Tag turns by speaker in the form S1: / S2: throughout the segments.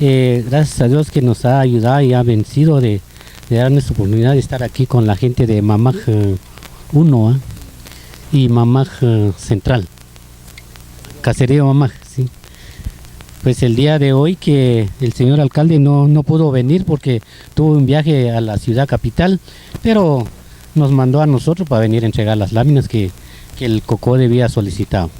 S1: Gracias a Dios que nos ha ayudado y ha vencido de darnos la oportunidad de estar aquí con la gente de Mamaj 1 y Mamaj Central, Caserío Mamaj, sí. Pues el día de hoy que el señor alcalde no pudo venir porque tuvo un viaje a la ciudad capital, pero nos mandó a nosotros para venir a entregar las láminas que el COCODE había solicitado.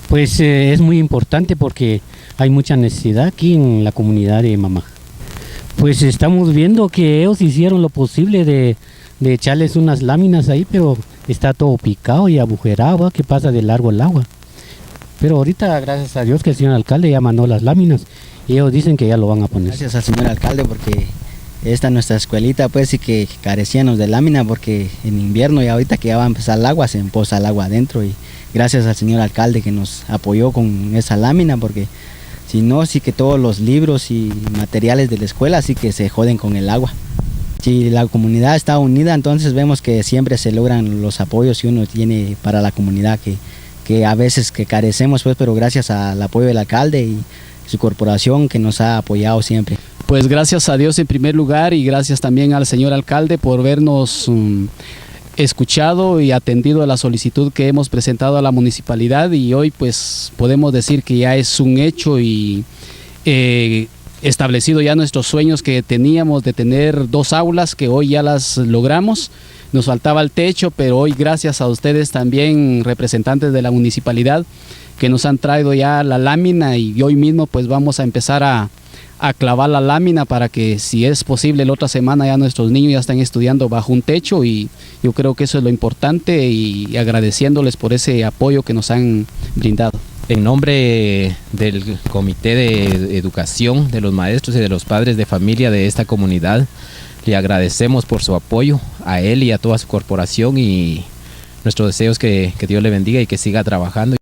S1: Pues es muy importante porque hay mucha necesidad aquí en la comunidad de Mamaj. Pues estamos viendo que ellos hicieron lo posible de echarles unas láminas ahí, pero está todo picado y agujerado, que pasa de largo el agua. Pero ahorita, gracias a Dios, que el señor alcalde ya mandó las láminas y ellos dicen que ya lo van a poner.
S2: Gracias al señor alcalde porque esta es nuestra escuelita, pues, y que carecíamos de lámina porque en invierno y ahorita que ya va a empezar el agua, se empoza el agua adentro, y gracias al señor alcalde que nos apoyó con esa lámina, porque si no, sí que todos los libros y materiales de la escuela sí que se joden con el agua. Si la comunidad está unida, entonces vemos que siempre se logran los apoyos que uno tiene para la comunidad, que a veces que carecemos, pues, pero gracias al apoyo del alcalde y su corporación que nos ha apoyado siempre.
S3: Pues gracias a Dios en primer lugar, y gracias también al señor alcalde por vernos escuchado y atendido a la solicitud que hemos presentado a la municipalidad, y hoy pues podemos decir que ya es un hecho y establecido ya nuestros sueños que teníamos de tener 2 aulas, que hoy ya las logramos. Nos faltaba el techo, pero hoy gracias a ustedes también, representantes de la municipalidad, que nos han traído ya la lámina, y hoy mismo pues vamos a empezar a clavar la lámina para que, si es posible, la otra semana ya nuestros niños ya están estudiando bajo un techo, y yo creo que eso es lo importante, y agradeciéndoles por ese apoyo que nos han brindado.
S4: En nombre del Comité de Educación, de los maestros y de los padres de familia de esta comunidad, le agradecemos por su apoyo a él y a toda su corporación, y nuestro deseo es que Dios le bendiga y que siga trabajando.